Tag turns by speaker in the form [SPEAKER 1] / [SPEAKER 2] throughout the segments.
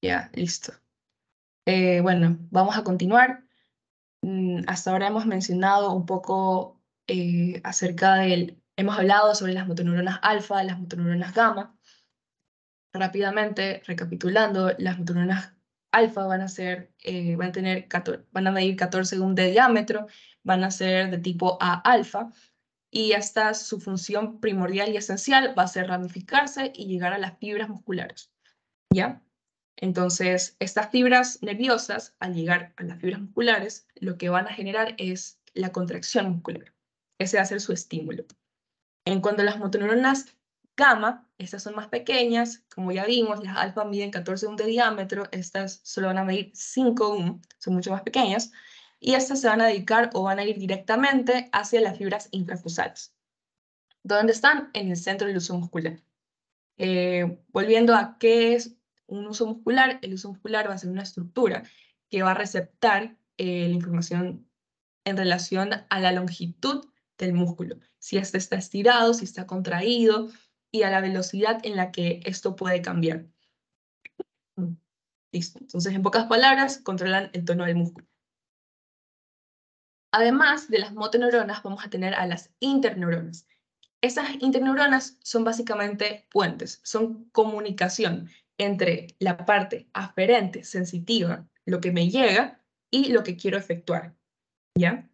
[SPEAKER 1] Ya, listo. Bueno, vamos a continuar. Hasta ahora hemos mencionado un poco acerca hemos hablado sobre las motoneuronas alfa, las motoneuronas gamma. Rápidamente, recapitulando, las motoneuronas alfa van a medir 14 ohm de diámetro, van a ser de tipo A alfa, y esta su función primordial y esencial va a ser ramificarse y llegar a las fibras musculares, ¿ya? Entonces, estas fibras nerviosas, al llegar a las fibras musculares, lo que van a generar es la contracción muscular. Ese va a ser su estímulo. En cuanto a las motoneuronas gamma, estas son más pequeñas, como ya vimos, las alfa miden 14 ohm de diámetro, estas solo van a medir 5 ohm, son mucho más pequeñas, y estas se van a dedicar o van a ir directamente hacia las fibras infrafusales. ¿Dónde están? En el centro del uso muscular. Volviendo a qué es un uso muscular, el uso muscular va a ser una estructura que va a receptar la información en relación a la longitud del músculo, si este está estirado, si está contraído y a la velocidad en la que esto puede cambiar. Listo. Entonces, en pocas palabras, controlan el tono del músculo. Además de las motoneuronas, vamos a tener a las interneuronas. Esas interneuronas son básicamente puentes, son comunicación entre la parte aferente, sensitiva, lo que me llega, y lo que quiero efectuar, ¿ya?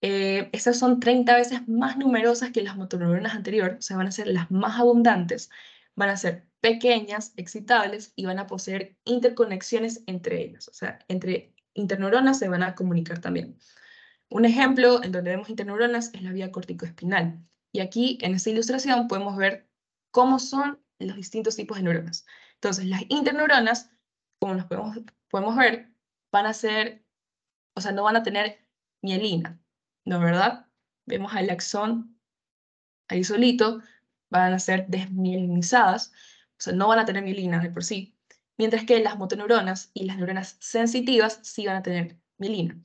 [SPEAKER 1] Estas son 30 veces más numerosas que las motoneuronas anteriores, o sea, van a ser las más abundantes, van a ser pequeñas, excitables, y van a poseer interconexiones entre ellas, o sea, entre interneuronas se van a comunicar también. Un ejemplo en donde vemos interneuronas es la vía corticoespinal. Y aquí, en esta ilustración, podemos ver cómo son los distintos tipos de neuronas. Entonces, las interneuronas, como nos podemos ver, van a ser, o sea, no van a tener mielina, ¿no, verdad? Vemos al axón ahí solito, van a ser desmielinizadas, o sea, no van a tener mielina de por sí, mientras que las motoneuronas y las neuronas sensitivas sí van a tener mielina.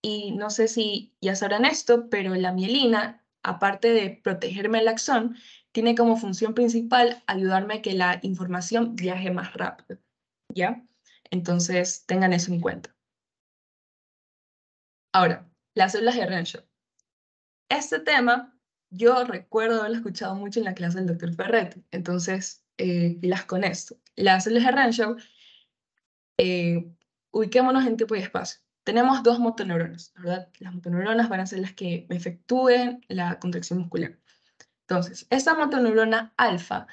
[SPEAKER 1] Y no sé si ya sabrán esto, pero la mielina, aparte de protegerme el axón, tiene como función principal ayudarme a que la información viaje más rápido, ¿ya? Entonces, tengan eso en cuenta. Ahora, las células de Renshaw. Este tema yo recuerdo haberlo escuchado mucho en la clase del Dr. Ferretti, entonces pilas con esto. Las células de Renshaw, ubiquémonos en tiempo y espacio. Tenemos dos motoneuronas, ¿verdad? Las motoneuronas van a ser las que me efectúen la contracción muscular. Entonces, esta motoneurona alfa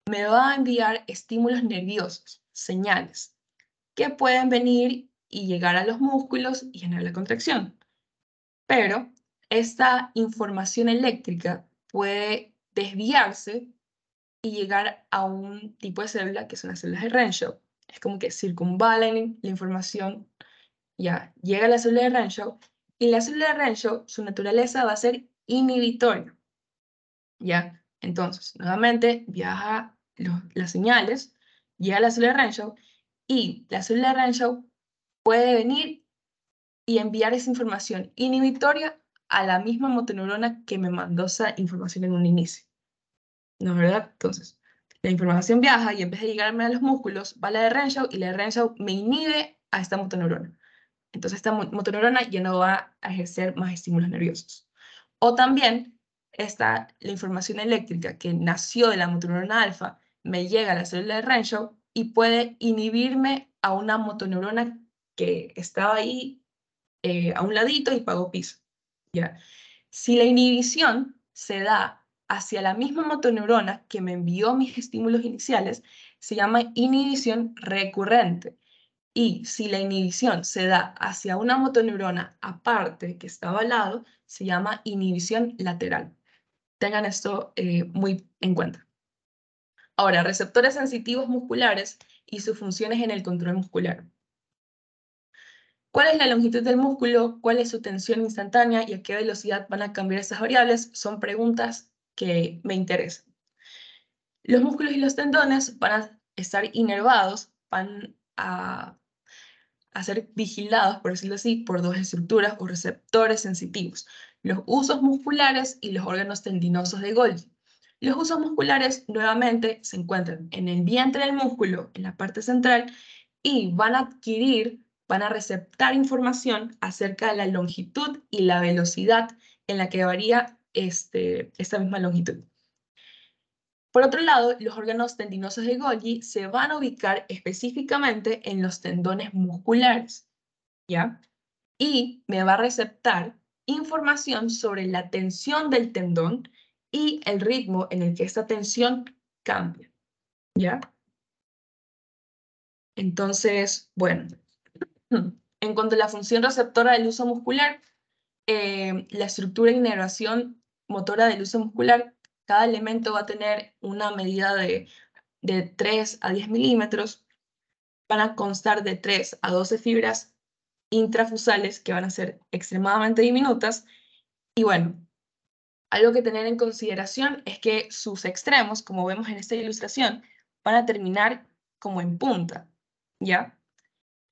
[SPEAKER 1] me va a enviar estímulos nerviosos, señales, que pueden venir y llegar a los músculos y generar la contracción. Pero esta información eléctrica puede desviarse y llegar a un tipo de célula que son las células de Renshaw. Es como que circunvalan la información, ya llega a la célula de Renshaw, y la célula de Renshaw, su naturaleza va a ser inhibitoria, ¿ya? Entonces, nuevamente, viaja las señales, llega a la célula de Renshaw, y la célula de Renshaw puede venir y enviar esa información inhibitoria a la misma motoneurona que me mandó esa información en un inicio. ¿No es verdad? Entonces, la información viaja y en vez de llegarme a los músculos, va a la de Renshaw y la de Renshaw me inhibe a esta motoneurona. Entonces, esta motoneurona ya no va a ejercer más estímulos nerviosos. O también está la información eléctrica que nació de la motoneurona alfa, me llega a la célula de Renshaw y puede inhibirme a una motoneurona que estaba ahí a un ladito y pagó piso. ¿Ya? Si la inhibición se da hacia la misma motoneurona que me envió mis estímulos iniciales, se llama inhibición recurrente. Y si la inhibición se da hacia una motoneurona aparte que estaba al lado, se llama inhibición lateral. Tengan esto muy en cuenta. Ahora, receptores sensitivos musculares y sus funciones en el control muscular. ¿Cuál es la longitud del músculo? ¿Cuál es su tensión instantánea? ¿Y a qué velocidad van a cambiar esas variables? Son preguntas que me interesan. Los músculos y los tendones van a estar inervados, van a ser vigilados, por decirlo así, por dos estructuras o receptores sensitivos, los husos musculares y los órganos tendinosos de Golgi. Los husos musculares, nuevamente, se encuentran en el vientre del músculo, en la parte central, y van a receptar información acerca de la longitud y la velocidad en la que varía esta misma longitud. Por otro lado, los órganos tendinosos de Golgi se van a ubicar específicamente en los tendones musculares, ¿ya? Y me va a receptar información sobre la tensión del tendón y el ritmo en el que esta tensión cambia, ¿ya? Entonces, bueno, en cuanto a la función receptora del uso muscular, la estructura y inervación motora del uso muscular, cada elemento va a tener una medida de 3 a 10 milímetros, van a constar de 3 a 12 fibras intrafusales que van a ser extremadamente diminutas. Y bueno, algo que tener en consideración es que sus extremos, como vemos en esta ilustración, van a terminar como en punta, ¿ya?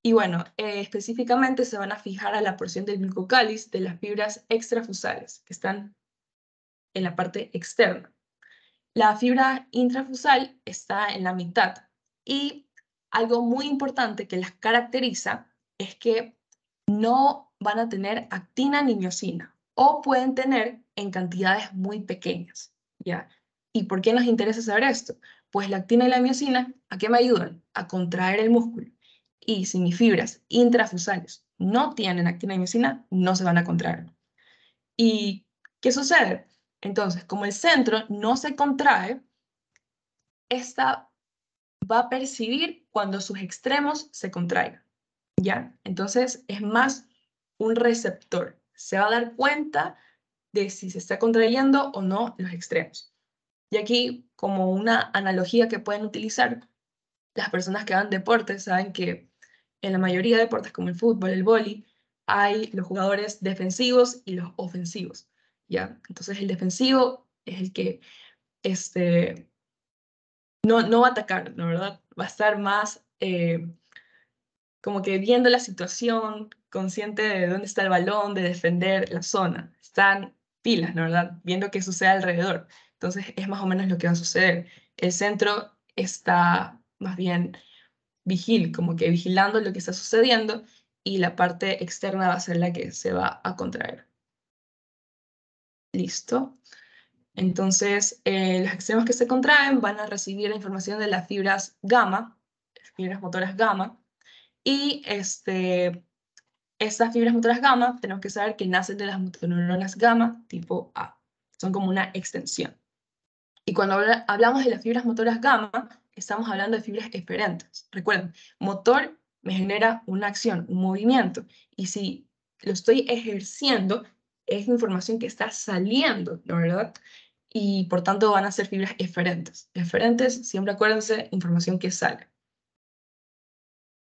[SPEAKER 1] Y bueno, específicamente se van a fijar a la porción del glucocáliz de las fibras extrafusales, que están en la parte externa. La fibra intrafusal está en la mitad y algo muy importante que las caracteriza es que no van a tener actina ni miosina o pueden tener en cantidades muy pequeñas, ¿ya? ¿Y por qué nos interesa saber esto? Pues la actina y la miosina, ¿a qué me ayudan? A contraer el músculo. Y si mis fibras intrafusales no tienen actina y miosina, no se van a contraer. ¿Y qué sucede? Entonces, como el centro no se contrae, esta va a percibir cuando sus extremos se contraigan, ¿ya? Entonces, es más un receptor. Se va a dar cuenta de si se está contrayendo o no los extremos. Y aquí, como una analogía que pueden utilizar, las personas que hagan deportes saben que en la mayoría de deportes, como el fútbol, el vóley, hay los jugadores defensivos y los ofensivos, ¿ya? Entonces, el defensivo es el que no va a atacar, ¿no? ¿Verdad? Va a estar más como que viendo la situación, consciente de dónde está el balón, de defender la zona. Están pilas, ¿no? ¿Verdad? Viendo qué sucede alrededor. Entonces es más o menos lo que va a suceder. El centro está más bien como que vigilando lo que está sucediendo y la parte externa va a ser la que se va a contraer. Listo. Entonces, los extremos que se contraen van a recibir la información de las fibras gamma, fibras motoras gamma, y estas fibras motoras gamma tenemos que saber que nacen de las motoneuronas gamma tipo A. Son como una extensión. Y cuando hablamos de las fibras motoras gamma, estamos hablando de fibras eferentes. Recuerden, motor me genera una acción, un movimiento, y si lo estoy ejerciendo, es información que está saliendo, ¿no? ¿Verdad? Y por tanto van a ser fibras eferentes. Eferentes, siempre acuérdense, información que sale.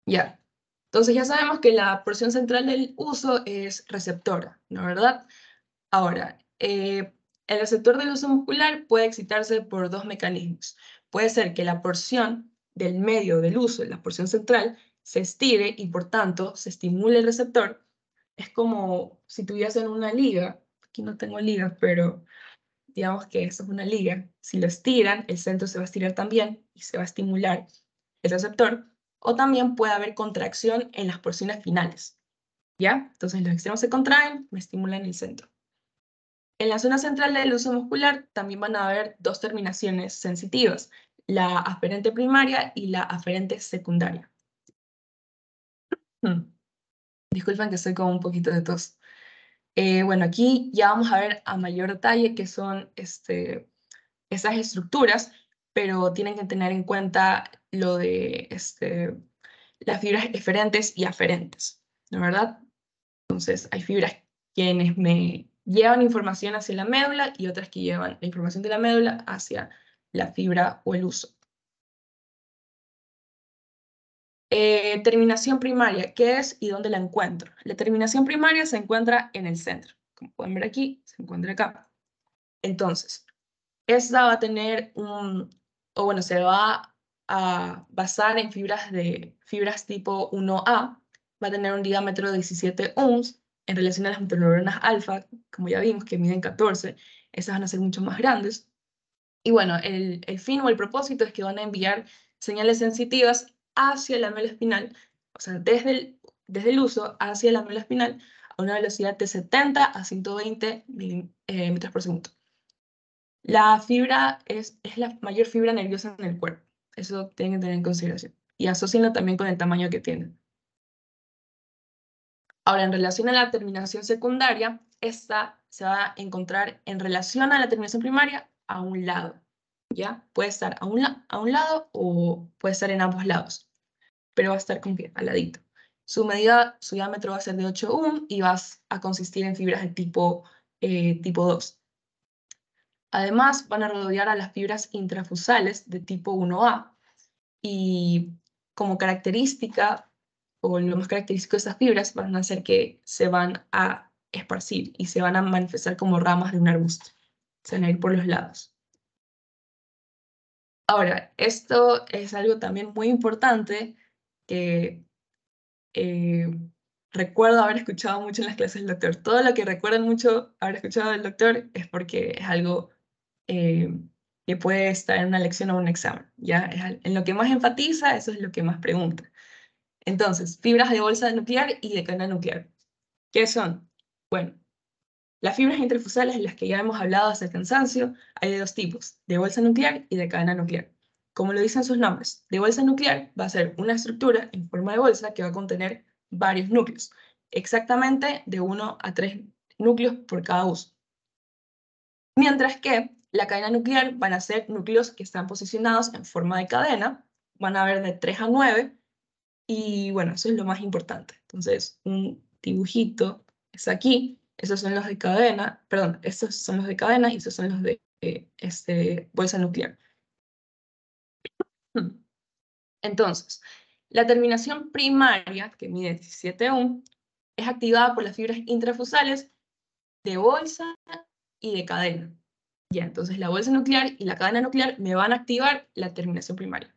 [SPEAKER 1] Ya. Entonces ya sabemos que la porción central del uso es receptora, ¿no? ¿Verdad? Ahora, el receptor del uso muscular puede excitarse por dos mecanismos. Puede ser que la porción del medio del uso, la porción central, se estire y por tanto se estimule el receptor. Es como si tuviesen una liga. Aquí no tengo ligas, pero digamos que esto es una liga. Si lo estiran, el centro se va a estirar también y se va a estimular el receptor. O también puede haber contracción en las porciones finales, ¿ya? Entonces los extremos se contraen, me estimulan el centro. En la zona central del uso muscular también van a haber dos terminaciones sensitivas, la aferente primaria y la aferente secundaria. Disculpen que estoy con un poquito de tos. Bueno, aquí ya vamos a ver a mayor detalle qué son esas estructuras, pero tienen que tener en cuenta lo de las fibras eferentes y aferentes, ¿no es verdad? Entonces, hay fibras quienes me llevan información hacia la médula y otras que llevan la información de la médula hacia la fibra o el uso. Terminación primaria, ¿qué es y dónde la encuentro? La terminación primaria se encuentra en el centro. Como pueden ver aquí, se encuentra acá. Entonces, esta va a tener se va a basar en fibras tipo 1A, va a tener un diámetro de 17 ohms, en relación a las motoneuronas alfa, como ya vimos, que miden 14, esas van a ser mucho más grandes. Y bueno, el fin o el propósito es que van a enviar señales sensitivas hacia la médula espinal, o sea, desde el uso hacia la médula espinal a una velocidad de 70 a 120 metros por segundo. La fibra es la mayor fibra nerviosa en el cuerpo. Eso tienen que tener en consideración. Y asócienlo también con el tamaño que tiene. Ahora, en relación a la terminación secundaria, esta se va a encontrar en relación a la terminación primaria a un lado. ¿Ya? Puede estar a un lado o puede estar en ambos lados, pero va a estar como que al ladito. Su diámetro va a ser de 8 ohm y va a consistir en fibras de tipo 2. Además, van a rodear a las fibras intrafusales de tipo 1A y como característica, o lo más característico de estas fibras, van a ser que se van a esparcir y se van a manifestar como ramas de un arbusto. Se van a ir por los lados. Ahora, esto es algo también muy importante que recuerdo haber escuchado mucho en las clases del doctor. Todo lo que recuerdan mucho haber escuchado del doctor es porque es algo que puede estar en una lección o un examen, ¿ya? En lo que más enfatiza, eso es lo que más pregunta. Entonces, fibras de bolsa nuclear y de cadena nuclear. ¿Qué son? Bueno, las fibras intrafusales, en las que ya hemos hablado hasta el cansancio, hay de dos tipos, de bolsa nuclear y de cadena nuclear. Como lo dicen sus nombres, de bolsa nuclear va a ser una estructura en forma de bolsa que va a contener varios núcleos, exactamente de 1 a 3 núcleos por cada uso. Mientras que la cadena nuclear van a ser núcleos que están posicionados en forma de cadena, van a haber de 3 a 9, y bueno, eso es lo más importante. Entonces, un dibujito es aquí, esos son los de cadena, perdón, estos son los de cadena y esos son los de bolsa nuclear. Entonces, la terminación primaria, que mide 17 ohm, es activada por las fibras intrafusales de bolsa y de cadena. Ya, entonces la bolsa nuclear y la cadena nuclear me van a activar la terminación primaria.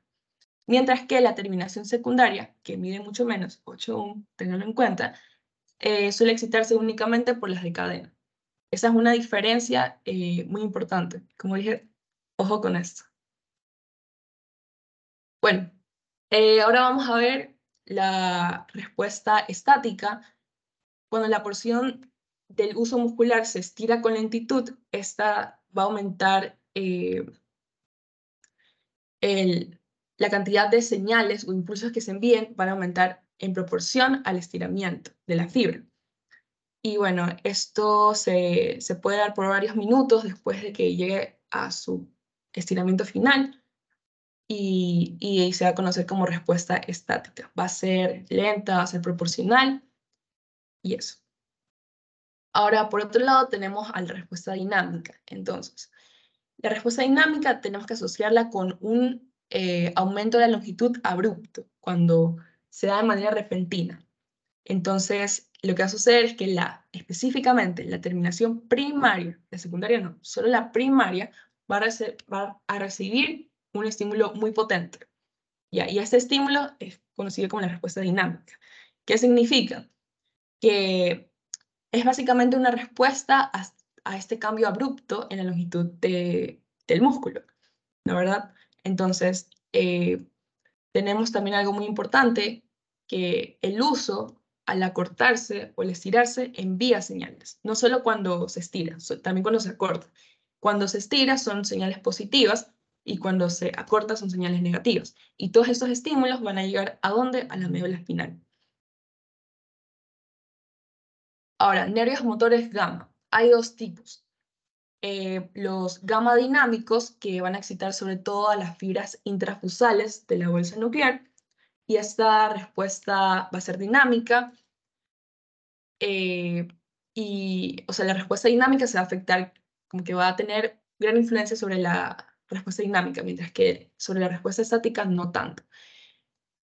[SPEAKER 1] Mientras que la terminación secundaria, que mide mucho menos, 8 ohm, tenganlo en cuenta, suele excitarse únicamente por las de cadena. Esa es una diferencia muy importante. Como dije, ojo con esto. Bueno, ahora vamos a ver la respuesta estática. Cuando la porción del uso muscular se estira con lentitud, esta va a aumentar la cantidad de señales o impulsos que se envíen, van a aumentar en proporción al estiramiento de la fibra. Y bueno, esto se puede dar por varios minutos después de que llegue a su estiramiento final y se va a conocer como respuesta estática. Va a ser lenta, va a ser proporcional y eso. Ahora, por otro lado, tenemos a la respuesta dinámica. Entonces, la respuesta dinámica tenemos que asociarla con un aumento de la longitud abrupto, cuando se da de manera repentina. Entonces, lo que va a suceder es que específicamente la terminación primaria, la secundaria no, solo la primaria va a recibir un estímulo muy potente. ¿Ya? Y este estímulo es conocido como la respuesta dinámica. ¿Qué significa? Que es básicamente una respuesta a este cambio abrupto en la longitud del músculo, ¿no verdad? Entonces, tenemos también algo muy importante, que el uso, al acortarse o al estirarse, envía señales. No solo cuando se estira, también cuando se acorta. Cuando se estira son señales positivas y cuando se acorta son señales negativas. Y todos estos estímulos van a llegar ¿a dónde? A la médula espinal. Ahora, nervios motores gamma. Hay dos tipos. Los gamma dinámicos, que van a excitar sobre todo a las fibras intrafusales de la bolsa nuclear, y esta respuesta va a ser dinámica, o sea, la respuesta dinámica se va a afectar, como que va a tener gran influencia sobre la respuesta dinámica, mientras que sobre la respuesta estática no tanto.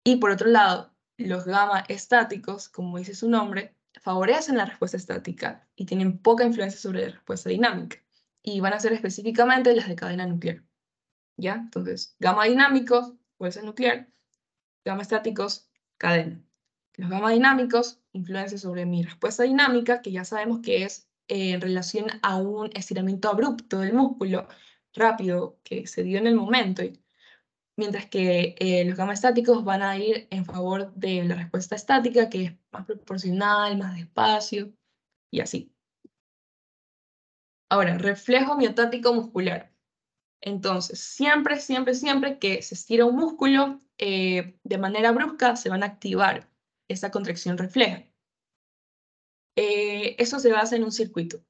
[SPEAKER 1] Y por otro lado, los gamma estáticos, como dice su nombre, favorecen la respuesta estática y tienen poca influencia sobre la respuesta dinámica. Y van a ser específicamente las de cadena nuclear. ¿Ya? Entonces, gamma dinámicos, bolsa nuclear, gamma estáticos, cadena. Los gamma dinámicos influencian sobre mi respuesta dinámica, que ya sabemos que es en relación a un estiramiento abrupto del músculo, rápido, que se dio en el momento. mientras que los gamma estáticos van a ir en favor de la respuesta estática, que es más proporcional, más despacio, y así. Ahora, reflejo miotático muscular. Entonces, siempre, siempre, siempre que se estira un músculo, de manera brusca se van a activar esa contracción refleja. Eso se basa en un circuito.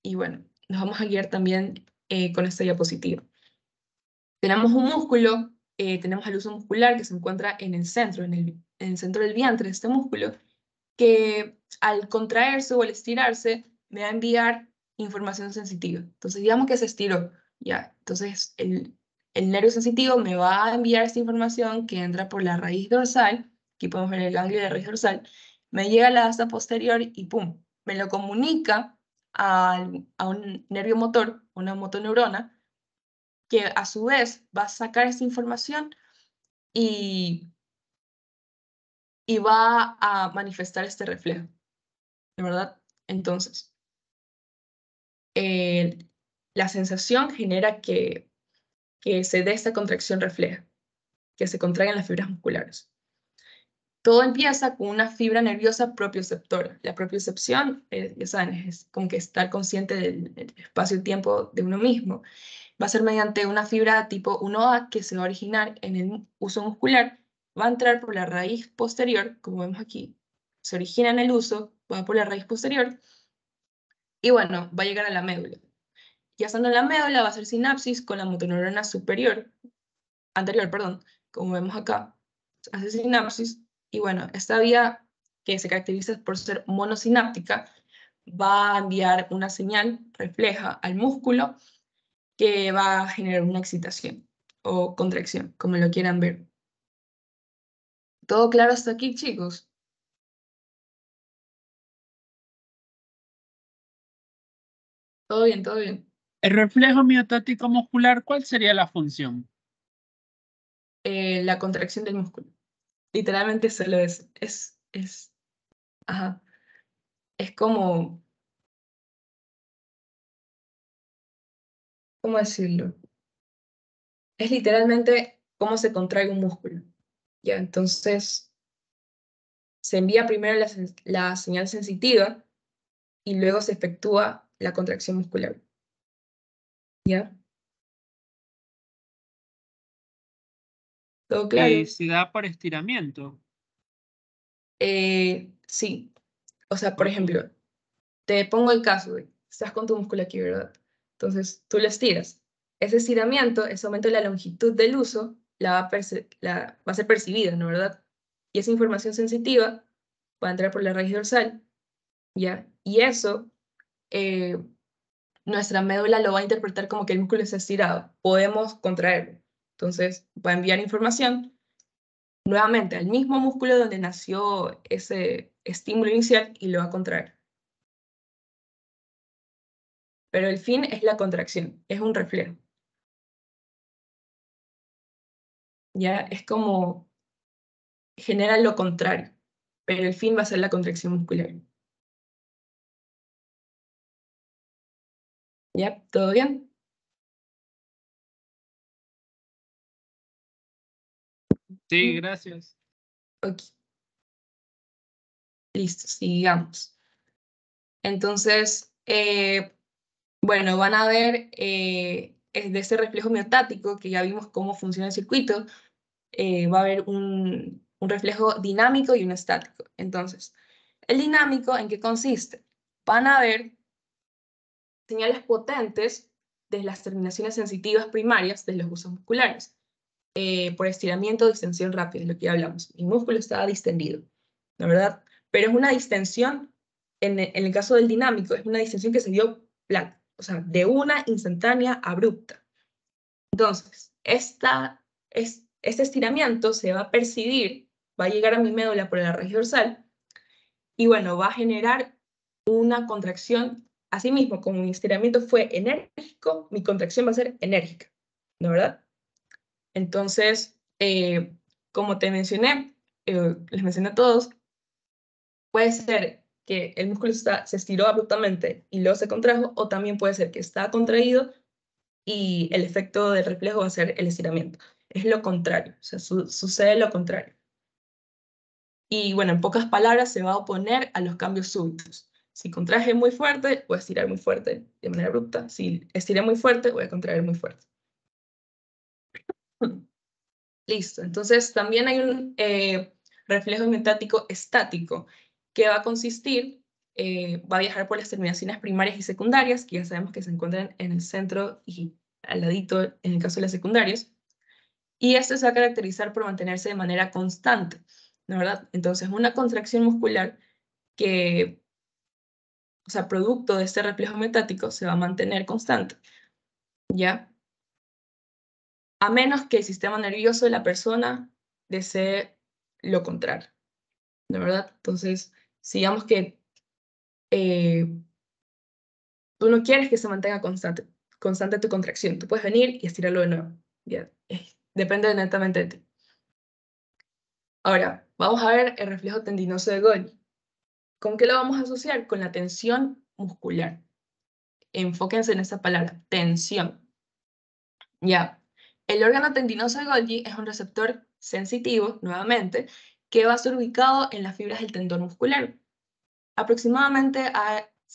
[SPEAKER 1] Y bueno, nos vamos a guiar también con esta diapositiva. Tenemos un músculo, tenemos el uso muscular que se encuentra en el centro, en el centro del vientre, este músculo, que al contraerse o al estirarse me va a enviar información sensitiva. Entonces, digamos que se estiró, ya. Entonces, el nervio sensitivo me va a enviar esta información que entra por la raíz dorsal, aquí podemos ver el ganglio de la raíz dorsal, me llega a la asa posterior y ¡pum! Me lo comunica a un nervio motor, una motoneurona, que a su vez va a sacar esa información y, y va a manifestar este reflejo, ¿de verdad? Entonces, la sensación genera que se dé esta contracción refleja, que se contraigan las fibras musculares. Todo empieza con una fibra nerviosa propioceptora. La propiocepción, ya saben, es como que estar consciente del espacio-tiempo de uno mismo. Va a ser mediante una fibra tipo 1A que se va a originar en el uso muscular, va a entrar por la raíz posterior, como vemos aquí, se origina en el uso, va por la raíz posterior, y bueno, va a llegar a la médula. Ya estando en la médula va a hacer sinapsis con la motoneurona anterior, perdón, como vemos acá, hace sinapsis, y bueno, esta vía que se caracteriza por ser monosináptica, va a enviar una señal refleja al músculo que va a generar una excitación o contracción, como lo quieran ver. ¿Todo claro hasta aquí, chicos? Todo bien, todo bien.
[SPEAKER 2] El reflejo miotático muscular, ¿cuál sería la función?
[SPEAKER 1] La contracción del músculo. Literalmente solo ajá, es como, ¿cómo decirlo? Es literalmente cómo se contrae un músculo. Ya, entonces se envía primero la señal sensitiva y luego se efectúa la contracción muscular. ¿Ya? ¿Todo claro?
[SPEAKER 2] Se da por estiramiento.
[SPEAKER 1] Sí. O sea, por
[SPEAKER 2] Ok.
[SPEAKER 1] ejemplo, te pongo el caso, güey. Estás con tu músculo aquí, ¿verdad? Entonces, tú lo estiras. Ese estiramiento, ese aumento de la longitud del uso, va a ser percibida, ¿no? ¿Verdad? Y esa información sensitiva va a entrar por la raíz dorsal, ¿ya? Y eso, eh, nuestra médula lo va a interpretar como que el músculo está estirado. Podemos contraerlo. Entonces, va a enviar información nuevamente al mismo músculo donde nació ese estímulo inicial y lo va a contraer. Pero el fin es la contracción, es un reflejo. Ya es como genera lo contrario, pero el fin va a ser la contracción muscular. ¿Ya? ¿Todo bien?
[SPEAKER 2] Sí, gracias.
[SPEAKER 1] Ok, listo, sigamos. Entonces, bueno, van a ver de ese reflejo miotático, que ya vimos cómo funciona el circuito, va a haber un reflejo dinámico y un estático. Entonces, el dinámico, ¿en qué consiste? Van a haber señales potentes de las terminaciones sensitivas primarias de los usos musculares, por estiramiento o distensión rápida, lo que ya hablamos. Mi músculo estaba distendido, ¿la verdad? Pero es una distensión, en el caso del dinámico, es una distensión que se dio plana, o sea, de una instantánea abrupta. Entonces, este estiramiento se va a percibir, va a llegar a mi médula por la raíz dorsal, y bueno, va a generar una contracción. Asimismo, como mi estiramiento fue enérgico, mi contracción va a ser enérgica, ¿no verdad? Entonces, como te mencioné, les mencioné a todos, puede ser que el músculo se estiró abruptamente y luego se contrajo, o también puede ser que está contraído y el efecto del reflejo va a ser el estiramiento. es lo contrario, o sea, sucede lo contrario. Y bueno, en pocas palabras, se va a oponer a los cambios súbitos. Si contraje muy fuerte, voy a estirar muy fuerte de manera abrupta. Si estiré muy fuerte, voy a contraer muy fuerte. Listo. Entonces, también hay un reflejo homeostático estático, que va a consistir, va a viajar por las terminaciones primarias y secundarias, que ya sabemos que se encuentran en el centro y al ladito en el caso de las secundarias. Y esto se va a caracterizar por mantenerse de manera constante, ¿no, verdad? Entonces, una contracción muscular que, o sea, producto de este reflejo homeostático, se va a mantener constante, ¿ya? A menos que el sistema nervioso de la persona desee lo contrario, ¿de verdad? Entonces, digamos que tú no quieres que se mantenga constante tu contracción, tú puedes venir y estirarlo de nuevo, ¿ya? Depende netamente de ti. Ahora, vamos a ver el reflejo tendinoso de Golgi. ¿Con qué lo vamos a asociar? Con la tensión muscular. Enfóquense en esa palabra, tensión. Ya. El órgano tendinoso de Golgi es un receptor sensitivo, nuevamente, que va a ser ubicado en las fibras del tendón muscular. Aproximadamente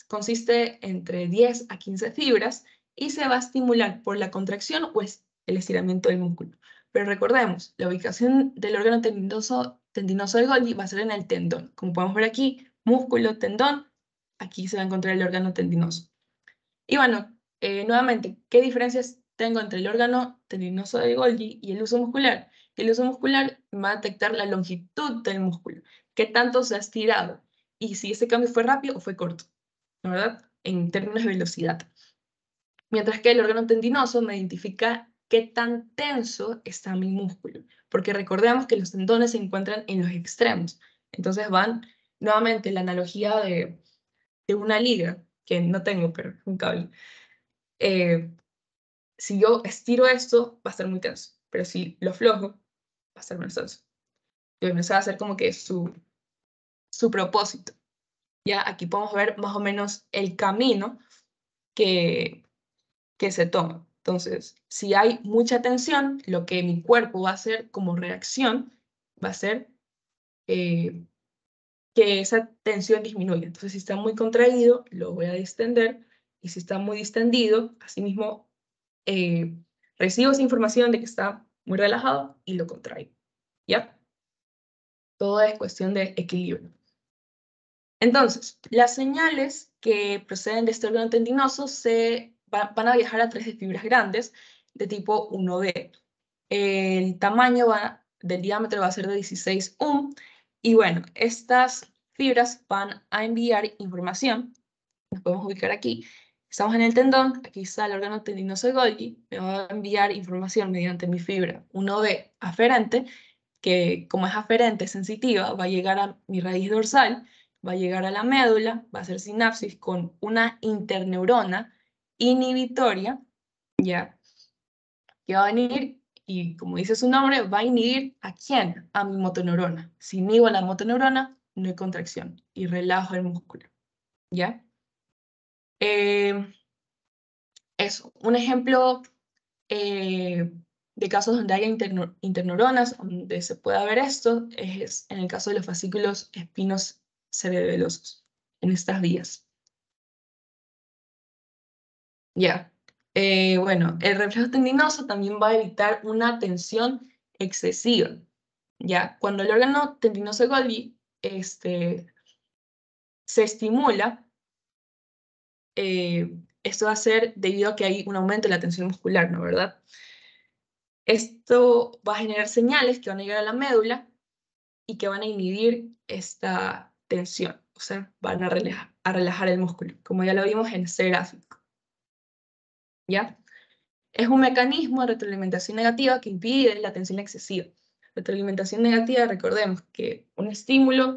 [SPEAKER 1] consiste entre 10 a 15 fibras y se va a estimular por la contracción o el estiramiento del músculo. Pero recordemos, la ubicación del órgano tendinoso de Golgi va a ser en el tendón. Como podemos ver aquí, músculo, tendón, aquí se va a encontrar el órgano tendinoso. Y bueno, nuevamente, ¿qué diferencias tengo entre el órgano tendinoso de Golgi y el uso muscular? Que el uso muscular va a detectar la longitud del músculo, qué tanto se ha estirado, y si ese cambio fue rápido o fue corto, ¿no, verdad? En términos de velocidad. Mientras que el órgano tendinoso me identifica qué tan tenso está mi músculo, porque recordemos que los tendones se encuentran en los extremos. Entonces van, nuevamente, la analogía de una liga, que no tengo, pero es un cable. Si yo estiro esto, va a estar muy tenso, pero si lo aflojo, va a estar menos tenso. Entonces, ese va a ser como que su propósito. Ya aquí podemos ver más o menos el camino que, que se toma. Entonces, si hay mucha tensión, lo que mi cuerpo va a hacer como reacción va a ser que esa tensión disminuya. Entonces, si está muy contraído, lo voy a distender, y si está muy distendido, asimismo, recibo esa información de que está muy relajado y lo contraigo. ¿Ya? Todo es cuestión de equilibrio. Entonces, las señales que proceden de este órgano tendinoso van a viajar a través de fibras grandes de tipo 1B. El tamaño del diámetro va a ser de 16 y bueno, estas fibras van a enviar información. Nos podemos ubicar aquí. Estamos en el tendón, aquí está el órgano tendinoso de Golgi, me va a enviar información mediante mi fibra 1B aferente, que como es aferente, sensitiva, va a llegar a mi raíz dorsal, va a llegar a la médula, va a hacer sinapsis con una interneurona inhibitoria, ¿ya? Que va a venir, y como dice su nombre, va a inhibir ¿a quién? A mi motoneurona. Si inhibo a la motoneurona, no hay contracción y relajo el músculo, ¿ya? Eso, un ejemplo de casos donde haya interneuronas, donde se pueda ver esto, es en el caso de los fascículos espinos cerebelosos, en estas vías. Ya. Bueno, el reflejo tendinoso también va a evitar una tensión excesiva. Ya, cuando el órgano tendinoso de Golgi se estimula, esto va a ser debido a que hay un aumento de la tensión muscular, ¿no, verdad? Esto va a generar señales que van a llegar a la médula y que van a inhibir esta tensión, o sea, van a relajar el músculo, como ya lo vimos en ese gráfico. ¿Ya? Es un mecanismo de retroalimentación negativa que impide la tensión excesiva. Retroalimentación negativa, recordemos que un estímulo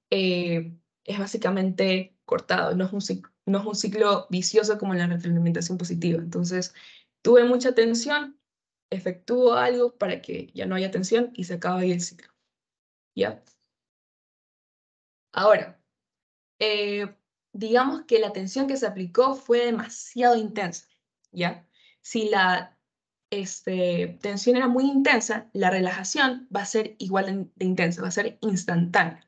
[SPEAKER 1] es básicamente cortado, no es un ciclo vicioso como la retroalimentación positiva. Entonces, tuve mucha tensión, efectúo algo para que ya no haya tensión y se acaba ahí el ciclo. ¿Ya? Ahora, digamos que la tensión que se aplicó fue demasiado intensa, ¿ya? Si la tensión era muy intensa, la relajación va a ser igual de intensa, va a ser instantánea.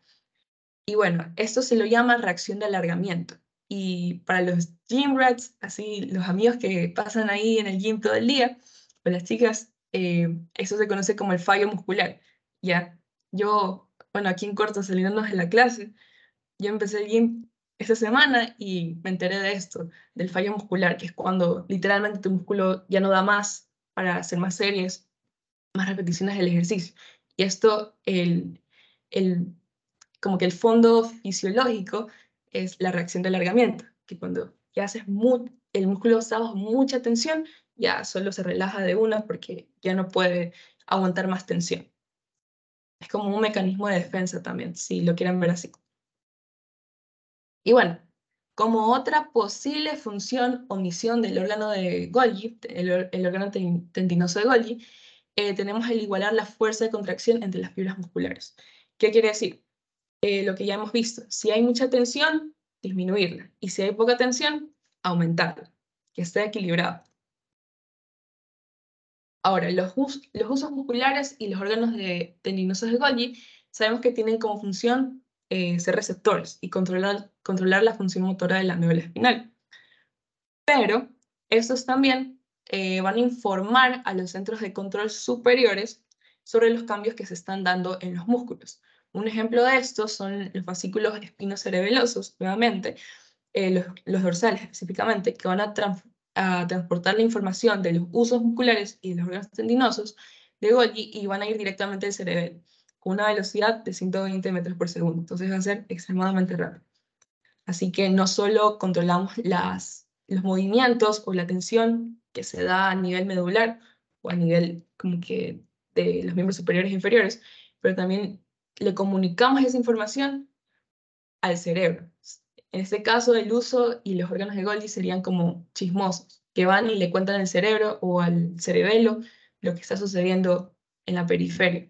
[SPEAKER 1] Y bueno, esto se lo llama reacción de alargamiento. Y para los gym rats, así los amigos que pasan ahí en el gym todo el día, o las chicas, eso se conoce como el fallo muscular. Ya, yo, bueno, aquí en corto saliéndonos de la clase, yo empecé el gym esta semana y me enteré de esto, del fallo muscular, que es cuando literalmente tu músculo ya no da más para hacer más series, más repeticiones del ejercicio. Y esto, el como que el fondo fisiológico es la reacción de alargamiento, que cuando ya el músculo está bajo mucha tensión, ya solo se relaja de una porque ya no puede aguantar más tensión. Es como un mecanismo de defensa también, si lo quieren ver así. Y bueno, como otra posible función o misión del órgano de Golgi, el órgano tendinoso de Golgi, tenemos el igualar la fuerza de contracción entre las fibras musculares. ¿Qué quiere decir? Lo que ya hemos visto, si hay mucha tensión, disminuirla, y si hay poca tensión, aumentarla, que esté equilibrado. Ahora, los usos musculares y los órganos tendinosos de Golgi sabemos que tienen como función ser receptores y controlar la función motora de la médula espinal. Pero estos también van a informar a los centros de control superiores sobre los cambios que se están dando en los músculos. Un ejemplo de esto son los fascículos espinocerebelosos, nuevamente, los dorsales específicamente, que van a transportar la información de los usos musculares y de los órganos tendinosos de Golgi y van a ir directamente al cerebelo con una velocidad de 120 metros por segundo. Entonces va a ser extremadamente rápido. Así que no solo controlamos los movimientos o la tensión que se da a nivel medular o a nivel como que de los miembros superiores e inferiores, pero también le comunicamos esa información al cerebro. En este caso, el uso y los órganos de Golgi serían como chismosos, que van y le cuentan al cerebro o al cerebelo lo que está sucediendo en la periferia.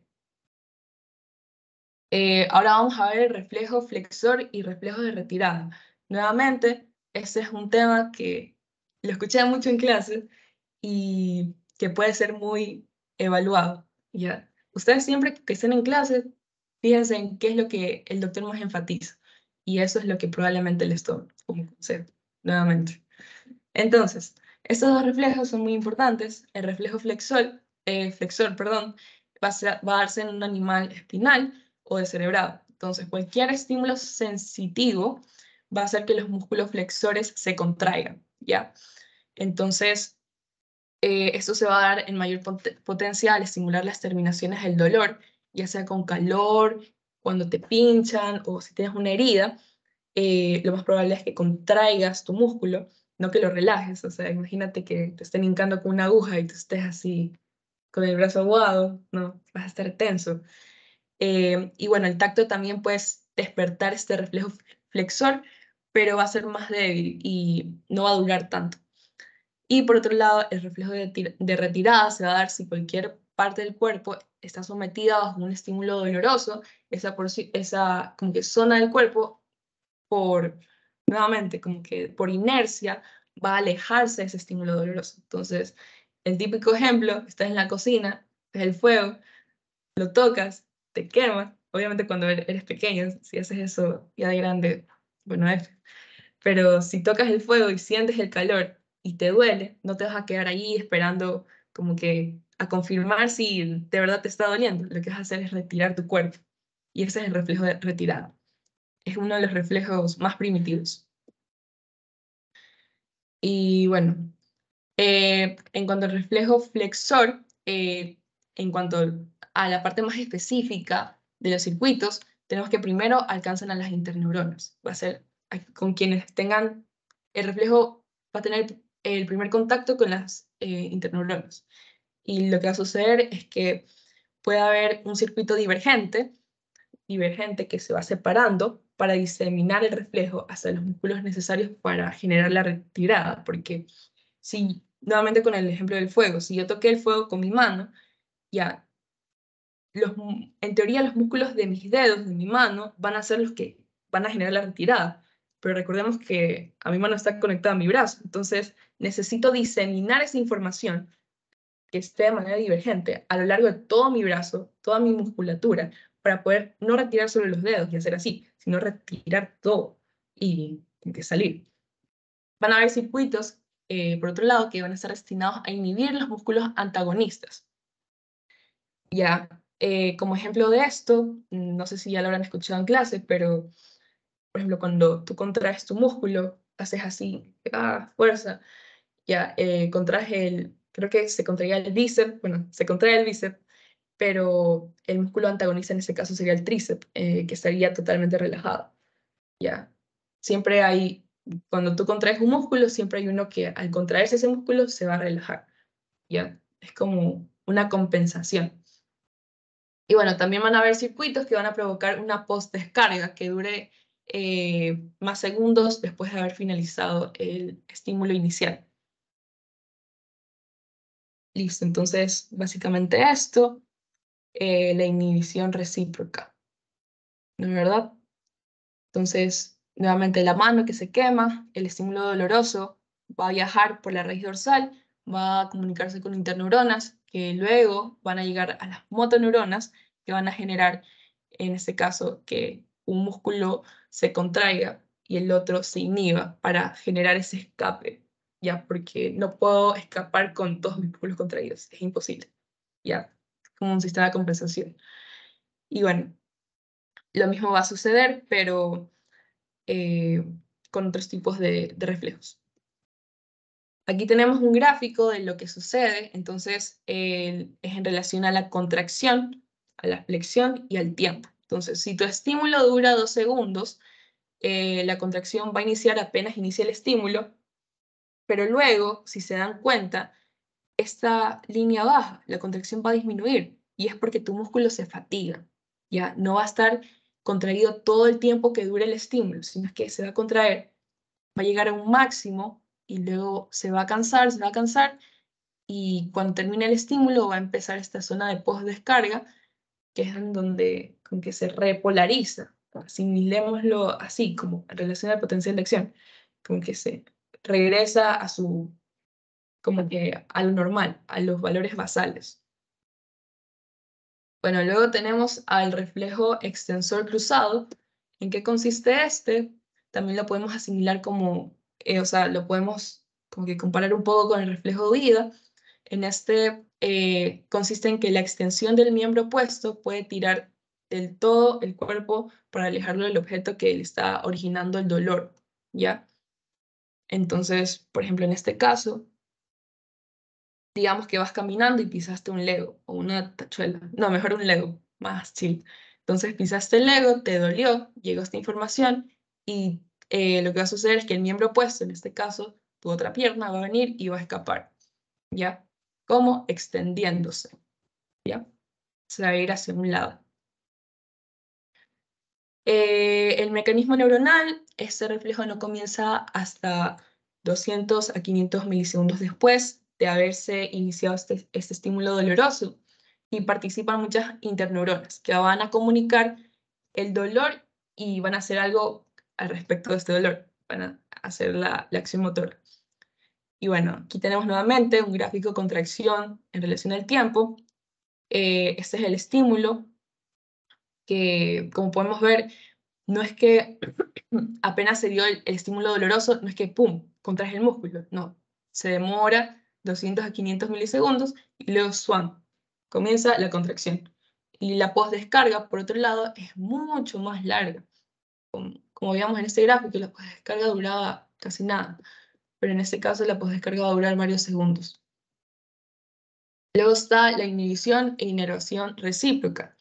[SPEAKER 1] Ahora vamos a ver el reflejo flexor y reflejo de retirada. Nuevamente, este es un tema que lo escuché mucho en clase y que puede ser muy evaluado. ¿Ya? Ustedes siempre que estén en clase, fíjense en qué es lo que el doctor más enfatiza. Y eso es lo que probablemente les tome como consejo, nuevamente. Entonces, estos dos reflejos son muy importantes. El reflejo flexor, perdón, va a darse en un animal espinal o descerebrado. Entonces, cualquier estímulo sensitivo va a hacer que los músculos flexores se contraigan, ¿ya? Entonces, esto se va a dar en mayor potencia al estimular las terminaciones del dolor, ya sea con calor, cuando te pinchan o si tienes una herida, lo más probable es que contraigas tu músculo, no que lo relajes. O sea, imagínate que te estén hincando con una aguja y tú estés así con el brazo aguado, no, vas a estar tenso. Y bueno, el tacto también puedes despertar este reflejo flexor, pero va a ser más débil y no va a durar tanto. Y por otro lado, el reflejo de retirada se va a dar si cualquier parte del cuerpo está sometida bajo un estímulo doloroso, esa como que zona del cuerpo nuevamente, como que por inercia va a alejarse de ese estímulo doloroso. Entonces, el típico ejemplo, estás en la cocina, ves el fuego, lo tocas, te quemas. Obviamente cuando eres pequeño, si haces eso ya de grande, bueno, pero si tocas el fuego y sientes el calor y te duele, no te vas a quedar ahí esperando como que a confirmar si de verdad te está doliendo. Lo que vas a hacer es retirar tu cuerpo. Y ese es el reflejo de retirada. Es uno de los reflejos más primitivos. Y bueno, en cuanto al reflejo flexor, en cuanto a la parte más específica de los circuitos, tenemos que primero alcanzan a las interneuronas. Va a ser con quienes tengan el reflejo, va a tener el primer contacto con las interneuronas. Y lo que va a suceder es que puede haber un circuito divergente que se va separando para diseminar el reflejo hasta los músculos necesarios para generar la retirada, porque si, nuevamente con el ejemplo del fuego, si yo toqué el fuego con mi mano, ya, en teoría los músculos de mis dedos, de mi mano, van a ser los que van a generar la retirada, pero recordemos que a mi mano está conectada a mi brazo, entonces necesito diseminar esa información que esté de manera divergente a lo largo de todo mi brazo, toda mi musculatura, para poder no retirar solo los dedos y hacer así, sino retirar todo y que salir. Van a haber circuitos, por otro lado, que van a estar destinados a inhibir los músculos antagonistas. Ya, como ejemplo de esto, no sé si ya lo habrán escuchado en clase, pero, por ejemplo, cuando tú contraes tu músculo, haces así, fuerza, ya, contraes creo que se contraía el bíceps, bueno, se contrae el bíceps, pero el músculo antagonista en ese caso sería el tríceps, que estaría totalmente relajado, ya. Siempre hay, cuando tú contraes un músculo, siempre hay uno que al contraerse ese músculo se va a relajar, ya. Es como una compensación. Y bueno, también van a haber circuitos que van a provocar una post-descarga que dure más segundos después de haber finalizado el estímulo inicial. Listo, entonces básicamente esto, la inhibición recíproca, ¿no es verdad? Entonces, nuevamente la mano que se quema, el estímulo doloroso va a viajar por la raíz dorsal, va a comunicarse con interneuronas que luego van a llegar a las motoneuronas que van a generar, en este caso, que un músculo se contraiga y el otro se inhiba para generar ese escape, ¿ya? Porque no puedo escapar con todos mis músculos contraídos, es imposible, ¿ya? Como un sistema de compensación. Y bueno, lo mismo va a suceder, pero con otros tipos de reflejos. Aquí tenemos un gráfico de lo que sucede, entonces es en relación a la contracción, a la flexión y al tiempo. Entonces, si tu estímulo dura 2 segundos, la contracción va a iniciar apenas inicia el estímulo, pero luego, si se dan cuenta, esta línea baja, la contracción va a disminuir, y es porque tu músculo se fatiga, ya no va a estar contraído todo el tiempo que dure el estímulo, sino que se va a contraer, va a llegar a un máximo y luego se va a cansar y cuando termine el estímulo va a empezar esta zona de post-descarga, que es en donde con que se repolariza. Asimilémoslo así, como en relación al potencial de acción, como que se regresa a su, como que a lo normal, a los valores basales. Bueno, luego tenemos al reflejo extensor cruzado. ¿En qué consiste este? También lo podemos asimilar como, o sea, lo podemos como que comparar un poco con el reflejo de huida. En este consiste en que la extensión del miembro opuesto puede tirar del todo el cuerpo para alejarlo del objeto que le está originando el dolor, ¿ya? Entonces, por ejemplo, en este caso, digamos que vas caminando y pisaste un Lego o una tachuela. No, mejor un Lego, más chill. Entonces pisaste el Lego, te dolió, llegó esta información y lo que va a suceder es que el miembro opuesto, en este caso, tu otra pierna, va a venir y va a escapar, ¿ya? Como extendiéndose, ¿ya? Se va a ir hacia un lado. El mecanismo neuronal, este reflejo no comienza hasta 200 a 500 milisegundos después de haberse iniciado este estímulo doloroso y participan muchas interneuronas que van a comunicar el dolor y van a hacer algo al respecto de este dolor, van a hacer la acción motora. Y bueno, aquí tenemos nuevamente un gráfico de contracción en relación al tiempo. Este es el estímulo que, como podemos ver, no es que apenas se dio el estímulo doloroso, no es que ¡pum!, contraes el músculo, no. Se demora 200 a 500 milisegundos y luego ¡swan!, comienza la contracción. Y la postdescarga, por otro lado, es mucho más larga. Como veíamos en este gráfico, la postdescarga duraba casi nada, pero en este caso la postdescarga va a durar varios segundos. Luego está la inhibición e inervación recíproca.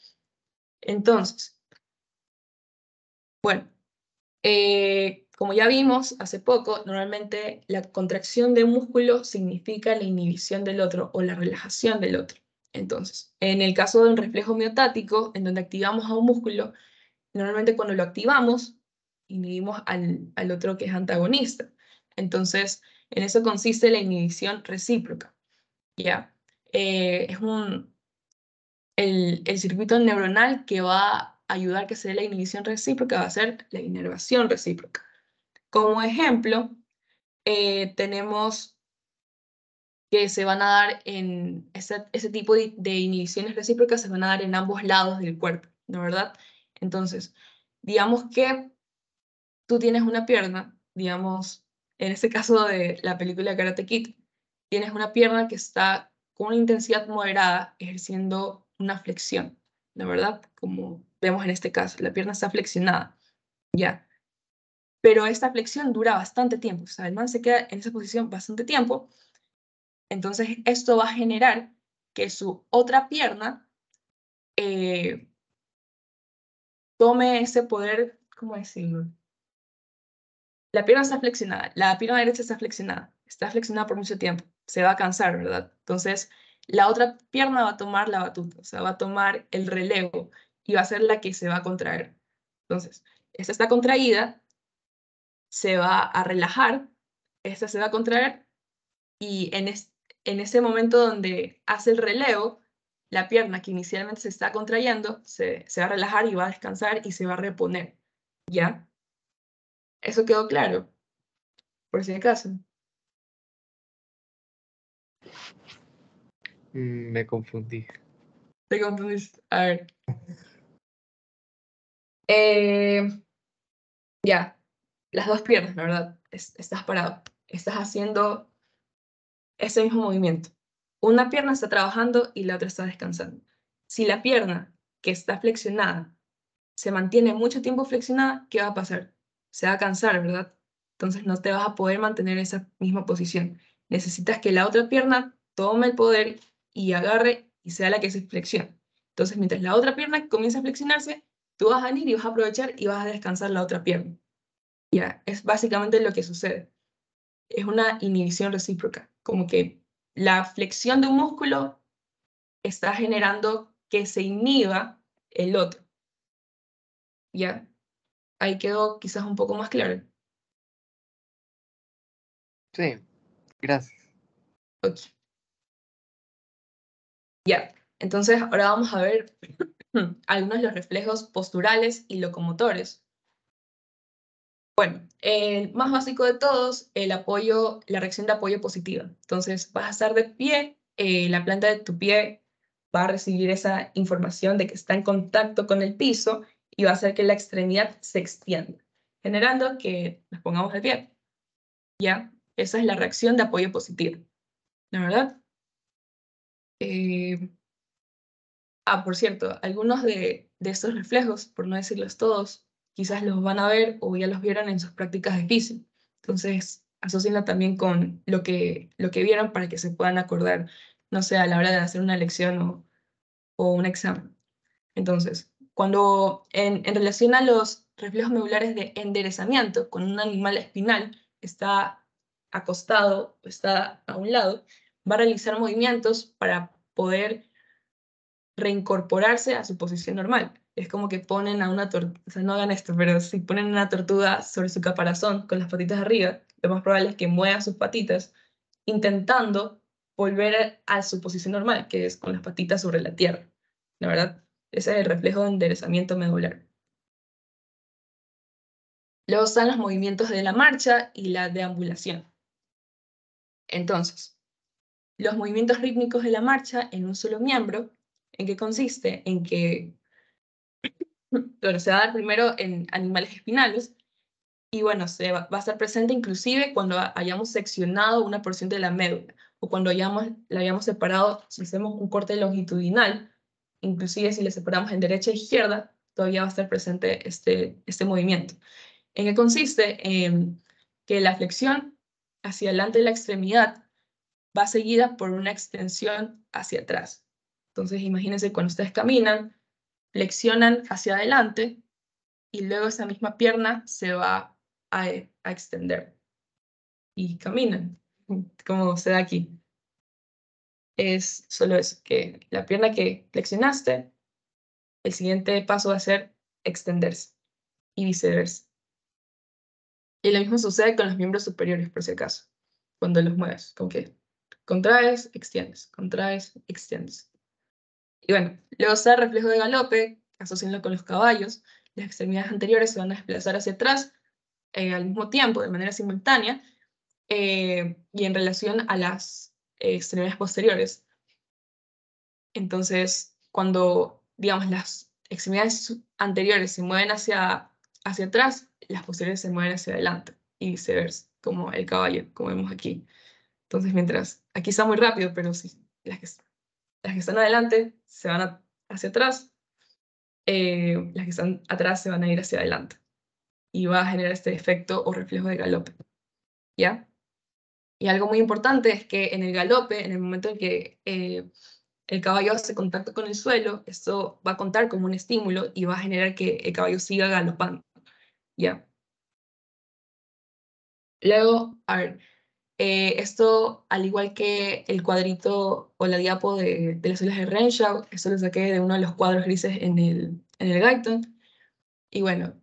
[SPEAKER 1] Entonces, bueno, como ya vimos hace poco, normalmente la contracción de un músculo significa la inhibición del otro o la relajación del otro. Entonces, en el caso de un reflejo miotático, en donde activamos a un músculo, normalmente cuando lo activamos, inhibimos al otro que es antagonista. Entonces, en eso consiste la inhibición recíproca, ¿ya? Es el circuito neuronal que va a ayudar que se dé la inhibición recíproca, va a ser la inervación recíproca. Como ejemplo, tenemos que se van a dar en ese tipo de inhibiciones recíprocas se van a dar en ambos lados del cuerpo, ¿no verdad? Entonces, digamos que tú tienes una pierna, digamos, en este caso de la película Karate Kid, tienes una pierna que está con una intensidad moderada ejerciendo una flexión, ¿no verdad? Como vemos en este caso, la pierna está flexionada, ya. Pero esta flexión dura bastante tiempo, o sea, el man se queda en esa posición bastante tiempo, entonces esto va a generar que su otra pierna tome ese poder, ¿cómo decirlo? La pierna está flexionada, la pierna derecha está flexionada por mucho tiempo, se va a cansar, ¿verdad? Entonces, la otra pierna va a tomar la batuta, o sea, va a tomar el relevo y va a ser la que se va a contraer. Entonces, esta está contraída, se va a relajar, esta se va a contraer y en ese momento donde hace el relevo, la pierna que inicialmente se está contrayendo se va a relajar y va a descansar y se va a reponer, ¿ya? ¿Eso quedó claro? Por si acaso.
[SPEAKER 3] Me confundí.
[SPEAKER 1] Te confundiste. A ver. Eh, ya. Las dos piernas, la verdad. Estás parado. Estás haciendo ese mismo movimiento. Una pierna está trabajando y la otra está descansando. Si la pierna que está flexionada se mantiene mucho tiempo flexionada, ¿qué va a pasar? Se va a cansar, ¿verdad? Entonces no te vas a poder mantener esa misma posición. Necesitas que la otra pierna tome el poder y agarre y sea la que se flexione. Entonces, mientras la otra pierna comienza a flexionarse, tú vas a venir y vas a aprovechar y vas a descansar la otra pierna. Ya, es básicamente lo que sucede. Es una inhibición recíproca, como que la flexión de un músculo está generando que se inhiba el otro. ¿Ya? Ahí quedó quizás un poco más claro.
[SPEAKER 3] Sí, gracias.
[SPEAKER 1] Ok. Ya. Entonces, ahora vamos a ver algunos de los reflejos posturales y locomotores. Bueno, el más básico de todos, el apoyo, la reacción de apoyo positiva. Entonces, vas a estar de pie, la planta de tu pie va a recibir esa información de que está en contacto con el piso y va a hacer que la extremidad se extienda, generando que nos pongamos de pie. ¿Ya? Esa es la reacción de apoyo positivo. ¿La verdad? Por cierto, algunos de estos reflejos, por no decirlos todos, quizás los van a ver o ya los vieron en sus prácticas de física. Entonces, asócienlo también con lo que vieron para que se puedan acordar, no sé, a la hora de hacer una lección o un examen. Entonces, cuando en relación a los reflejos medulares de enderezamiento, cuando un animal espinal está acostado o está a un lado, va a realizar movimientos para poder reincorporarse a su posición normal. Es como que ponen a una tortuga, o sea, no hagan esto, pero si ponen una tortuga sobre su caparazón con las patitas arriba, lo más probable es que mueva sus patitas intentando volver a su posición normal, que es con las patitas sobre la tierra. La verdad, ese es el reflejo de enderezamiento medular. Luego están los movimientos de la marcha y la deambulación. Entonces, los movimientos rítmicos de la marcha en un solo miembro, ¿en qué consiste? En que bueno, se va a dar primero en animales espinales y bueno, va a estar presente inclusive cuando hayamos seccionado una porción de la médula o cuando la hayamos separado, si hacemos un corte longitudinal, inclusive si le separamos en derecha e izquierda, todavía va a estar presente este movimiento. ¿En qué consiste? En que la flexión hacia adelante de la extremidad va seguida por una extensión hacia atrás. Entonces, imagínense cuando ustedes caminan, flexionan hacia adelante y luego esa misma pierna se va a extender y caminan, como se da aquí. Es solo eso, que la pierna que flexionaste, el siguiente paso va a ser extenderse y viceversa. Y lo mismo sucede con los miembros superiores, por si acaso, cuando los mueves, como que contraes, extiendes. Y bueno, luego está el reflejo de galope, asociándolo con los caballos. Las extremidades anteriores se van a desplazar hacia atrás al mismo tiempo, de manera simultánea, y en relación a extremidades posteriores. Entonces, cuando, digamos, las extremidades anteriores se mueven hacia atrás, las posteriores se mueven hacia adelante y viceversa, como el caballo, como vemos aquí. Entonces, mientras aquí está muy rápido, pero sí, las que están adelante se van hacia atrás, las que están atrás se van a ir hacia adelante. Y va a generar este efecto o reflejo de galope. ¿Ya? Y algo muy importante es que en el galope, en el momento en que el caballo hace contacto con el suelo, esto va a contar como un estímulo y va a generar que el caballo siga galopando. ¿Ya? Luego, a ver, esto, al igual que el cuadrito o la diapo de las olas de Renshaw, esto lo saqué de uno de los cuadros grises en el Guyton. Y bueno,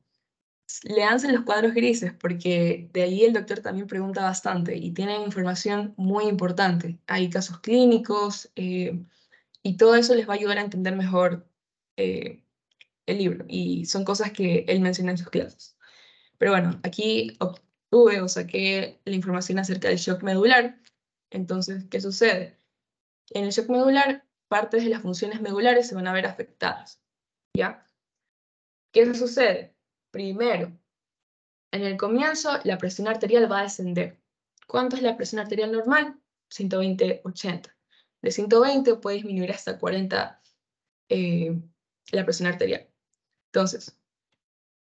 [SPEAKER 1] le hacen los cuadros grises porque de ahí el doctor también pregunta bastante y tiene información muy importante. Hay casos clínicos y todo eso les va a ayudar a entender mejor eh, el libro y son cosas que él menciona en sus clases. Pero bueno, aquí obtuve o saqué la información acerca del shock medular. Entonces, ¿qué sucede? En el shock medular, partes de las funciones medulares se van a ver afectadas. ¿Ya? ¿Qué sucede? Primero, en el comienzo, la presión arterial va a descender. ¿Cuánto es la presión arterial normal? 120/80. De 120 puede disminuir hasta 40 la presión arterial. Entonces,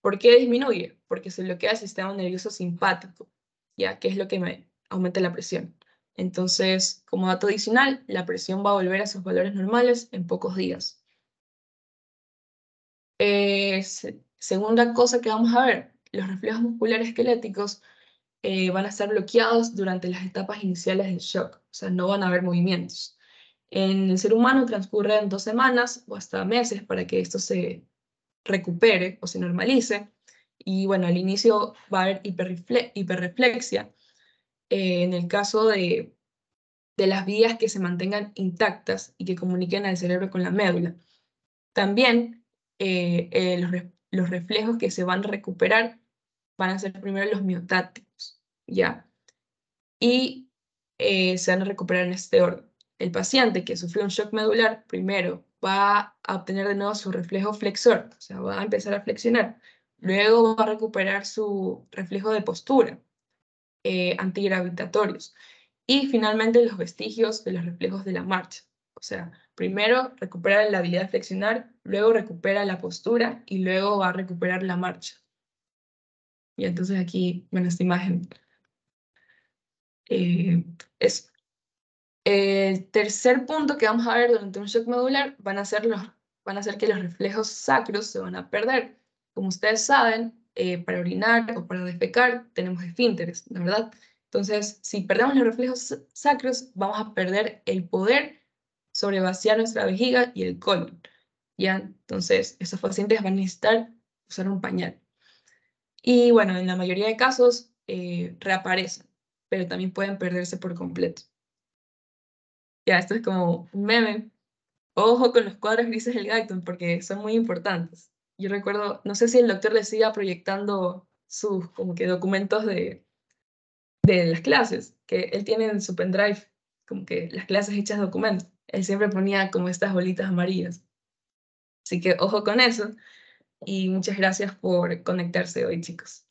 [SPEAKER 1] ¿por qué disminuye? Porque se bloquea el sistema nervioso simpático, ya que es lo que me aumenta la presión. Entonces, como dato adicional, la presión va a volver a sus valores normales en pocos días. Segunda cosa que vamos a ver, los reflejos musculares esqueléticos van a estar bloqueados durante las etapas iniciales del shock, o sea, no van a haber movimientos. En el ser humano transcurren 2 semanas o hasta meses para que esto se recupere o se normalice. Y bueno, al inicio va a haber hiperreflexia en el caso de las vías que se mantengan intactas y que comuniquen al cerebro con la médula. También los reflejos que se van a recuperar van a ser primero los miotáticos, ¿ya? Y se van a recuperar en este orden. El paciente que sufrió un shock medular, primero va a obtener de nuevo su reflejo flexor, o sea, va a empezar a flexionar. Luego va a recuperar su reflejo de postura, antigravitatorios. Y finalmente los vestigios de los reflejos de la marcha. O sea, primero recupera la habilidad de flexionar, luego recupera la postura y luego va a recuperar la marcha. Y entonces aquí, bueno, esta imagen es el tercer punto que vamos a ver durante un shock medular van a ser que los reflejos sacros se van a perder. Como ustedes saben, para orinar o para defecar tenemos esfínteres, ¿no? ¿Verdad? Entonces, si perdemos los reflejos sacros, vamos a perder el poder sobre vaciar nuestra vejiga y el colon. ¿Ya? Entonces, esos pacientes van a necesitar usar un pañal. Y bueno, en la mayoría de casos reaparecen, pero también pueden perderse por completo. Ya, esto es como un meme. Ojo con los cuadros grises del Guyton porque son muy importantes. Yo recuerdo, no sé si el doctor le siga proyectando sus como que documentos de las clases, que él tiene en su pendrive, como que las clases hechas documentos. Él siempre ponía como estas bolitas amarillas. Así que ojo con eso y muchas gracias por conectarse hoy, chicos.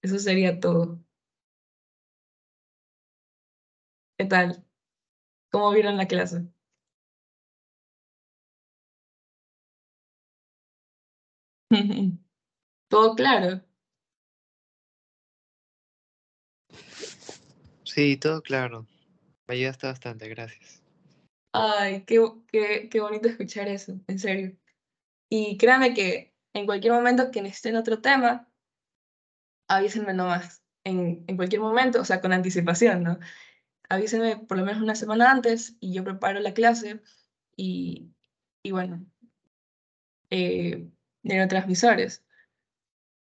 [SPEAKER 1] Eso sería todo. ¿Qué tal? ¿Cómo vieron la clase? ¿Todo claro?
[SPEAKER 3] Sí, todo claro. Me ayudaste bastante, gracias.
[SPEAKER 1] Ay, qué bonito escuchar eso, en serio. Y créanme que en cualquier momento que necesiten otro tema, avísenme nomás. En cualquier momento, o sea, con anticipación, ¿no? Avísenme por lo menos una semana antes y yo preparo la clase y, y bueno, neurotransmisores.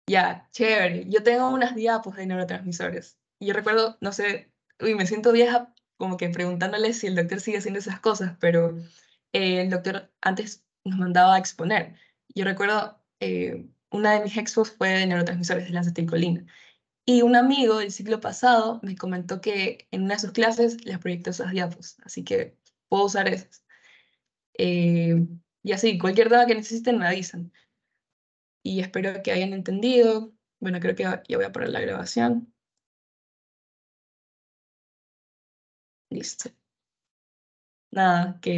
[SPEAKER 1] Ya, chévere. Yo tengo unas diapos de neurotransmisores. Y yo recuerdo, no sé, uy, me siento vieja como que preguntándole si el doctor sigue haciendo esas cosas, pero el doctor antes nos mandaba a exponer. Yo recuerdo, una de mis expos fue de neurotransmisores, de la acetilcolina. Y un amigo del ciclo pasado me comentó que en una de sus clases les proyectó esas diapos, así que puedo usar esas. Y así, cualquier duda que necesiten me avisan. Y espero que hayan entendido. Bueno, creo que ya voy a parar la grabación. Listo. Nada, que